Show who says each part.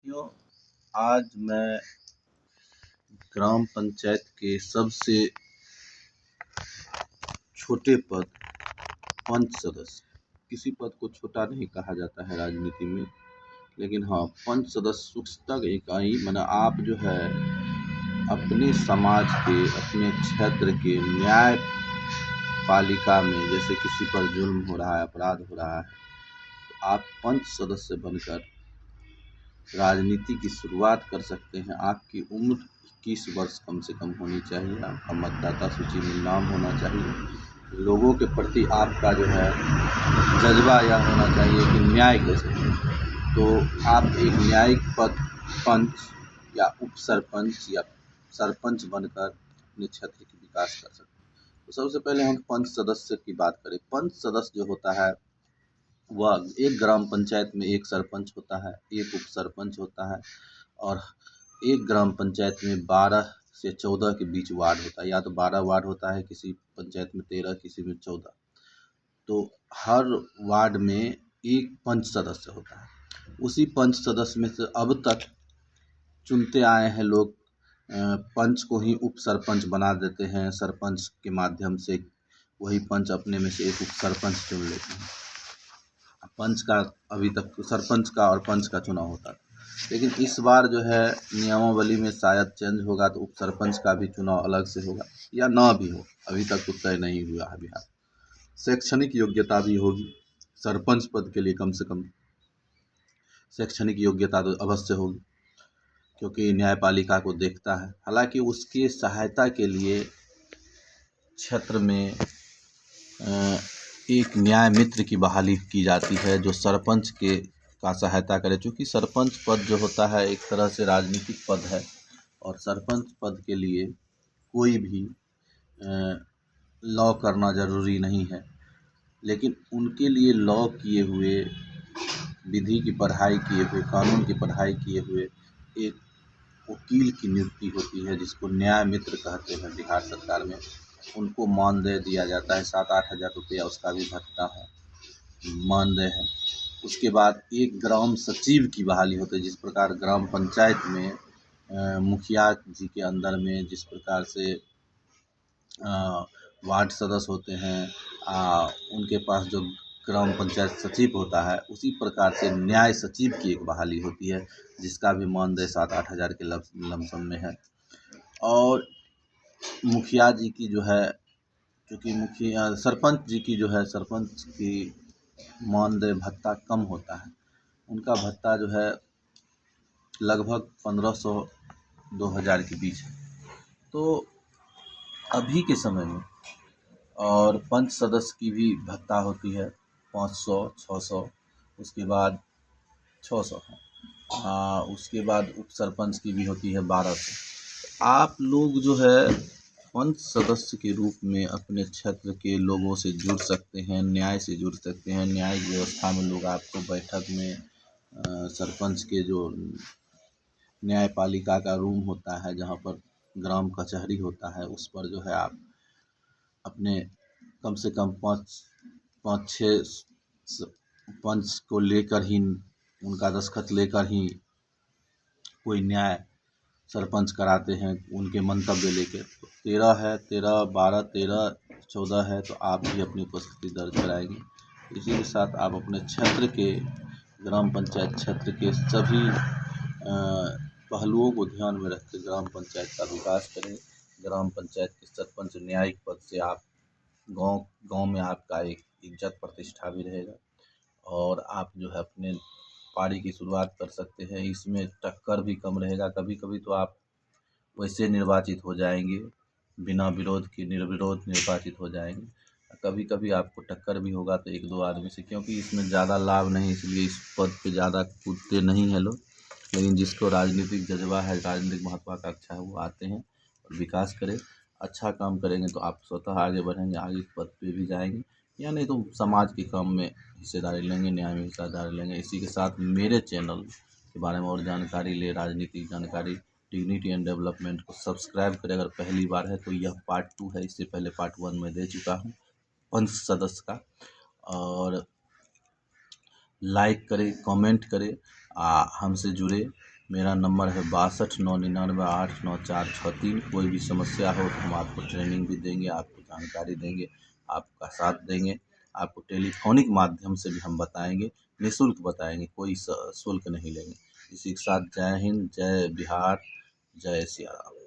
Speaker 1: साथियों, आज मैं ग्राम पंचायत के सबसे छोटे पद पंच सदस्य, किसी पद को छोटा नहीं कहा जाता है राजनीति में, लेकिन हाँ, पंच सदस्य सूचक इकाई माना आप जो है अपने समाज के, अपने क्षेत्र के न्याय पालिका में जैसे किसी पर जुल्म हो रहा है, अपराध हो रहा है, तो आप पंच सदस्य बनकर राजनीति की शुरुआत कर सकते हैं। आपकी उम्र 21 वर्ष कम से कम होनी चाहिए, आपका मतदाता सूची में नाम होना चाहिए, लोगों के प्रति आपका जो है जज्बा यह होना चाहिए कि न्याय कैसे हो। तो आप एक न्यायिक पद पंच या उप सरपंच या सरपंच बनकर अपने क्षेत्र की विकास कर सकते हैं। तो सबसे पहले हम पंच सदस्य की बात करें। पंच सदस्य जो होता है वह एक ग्राम पंचायत में एक सरपंच होता है, एक उप सरपंच होता है, और एक ग्राम पंचायत में 12 से 14 के बीच वार्ड होता है, या तो 12 वार्ड होता है, किसी पंचायत में 13, किसी में 14। तो हर वार्ड में एक पंच सदस्य होता है। उसी पंच सदस्य में से अब तक चुनते आए हैं लोग, पंच को ही उप सरपंच बना देते हैं, सरपंच के माध्यम से वही पंच अपने में से एक उप सरपंच चुन लेते हैं। पंच का अभी तक सरपंच का और पंच का चुनाव होता था, लेकिन इस बार जो है नियमावली में शायद चेंज होगा, तो उप सरपंच का भी चुनाव अलग से होगा या ना भी हो, अभी तक तो तय नहीं हुआ है बिहार। शैक्षणिक योग्यता भी होगी, सरपंच पद के लिए कम से कम शैक्षणिक योग्यता तो अवश्य होगी, क्योंकि न्यायपालिका को देखता है। हालांकि उसकी सहायता के लिए क्षेत्र में एक न्याय मित्र की बहाली की जाती है, जो सरपंच के का सहायता करे। चूँकि सरपंच पद जो होता है एक तरह से राजनीतिक पद है, और सरपंच पद के लिए कोई भी लॉ करना ज़रूरी नहीं है, लेकिन उनके लिए लॉ किए हुए, विधि की पढ़ाई किए हुए, कानून की पढ़ाई किए हुए एक वकील की नियुक्ति होती है, जिसको न्याय मित्र कहते हैं बिहार सरकार में। उनको मानदेय दिया जाता है, 7-8 हज़ार रुपया उसका भी भत्ता है, मानदेय है। उसके बाद एक ग्राम सचिव की बहाली होती है। जिस प्रकार ग्राम पंचायत में मुखिया जी के अंदर में जिस प्रकार से वार्ड सदस्य होते हैं, उनके पास जो ग्राम पंचायत सचिव होता है, उसी प्रकार से न्याय सचिव की एक बहाली होती है, जिसका भी मानदेय 7-8 हज़ार के लमसम में है। और मुखिया जी की जो है, क्योंकि सरपंच जी की जो है, सरपंच की मानदेय भत्ता कम होता है, उनका भत्ता जो है लगभग 1500-2000 के बीच है। तो अभी के समय में, और पंच सदस्य की भी भत्ता होती है 500-600, उसके बाद 600 है, उसके बाद उप सरपंच की भी होती है 1200। आप लोग जो है पंच सदस्य के रूप में अपने क्षेत्र के लोगों से जुड़ सकते हैं, न्याय से जुड़ सकते हैं। न्यायिक व्यवस्था में लोग आपको बैठक में सरपंच के जो न्यायपालिका का रूम होता है, जहाँ पर ग्राम कचहरी होता है, उस पर जो है आप अपने कम से कम 5-6 पंच को लेकर ही, उनका दस्तखत लेकर ही कोई न्याय सरपंच कराते हैं, उनके मंतव्य लेकर। तो 13 है, 13, 12, 13, 14 है, तो आप भी अपनी उपस्थिति दर्ज कराएंगे। इसी के साथ आप अपने क्षेत्र के, ग्राम पंचायत क्षेत्र के सभी पहलुओं को ध्यान में रख के ग्राम पंचायत का विकास करें। ग्राम पंचायत के सरपंच न्यायिक पद से आप गांव में आपका एक इज्जत प्रतिष्ठा भी रहेगा, और आप जो है अपने पारी की शुरुआत कर सकते हैं। इसमें टक्कर भी कम रहेगा। कभी कभी तो आप वैसे निर्वाचित हो जाएंगे, बिना विरोध के निर्विरोध निर्वाचित हो जाएंगे। कभी कभी आपको टक्कर भी होगा तो 1-2 आदमी से, क्योंकि इसमें ज़्यादा लाभ नहीं, इसलिए इस पद पे ज़्यादा कूदते नहीं हैं लोग। लेकिन जिसको राजनीतिक जज्बा है, राजनीतिक महत्वाकांक्षा है, वो आते हैं और विकास करें। अच्छा काम करेंगे तो आप स्वतः आगे बढ़ेंगे, आगे पद पे भी जाएंगे, या नहीं तो समाज के काम में हिस्सेदारी लेंगे, न्याय में हिस्सेदारी लेंगे। इसी के साथ मेरे चैनल के बारे में और जानकारी ले, राजनीतिक जानकारी, डिग्निटी एंड डेवलपमेंट को सब्सक्राइब करें। अगर पहली बार है तो यह पार्ट 2 है, इससे पहले पार्ट 1 में दे चुका हूँ पंच सदस्य का। और लाइक करें, कमेंट करें। हमसे जुड़े। मेरा नंबर है 6299989463। कोई भी समस्या हो तो हम आपको ट्रेनिंग भी देंगे, आपको जानकारी देंगे, आपका साथ देंगे। आपको टेलीफोनिक माध्यम से भी हम बताएंगे, निःशुल्क बताएंगे, कोई शुल्क नहीं लेंगे। इसी के साथ जय हिंद, जय बिहार, जय सिया राम।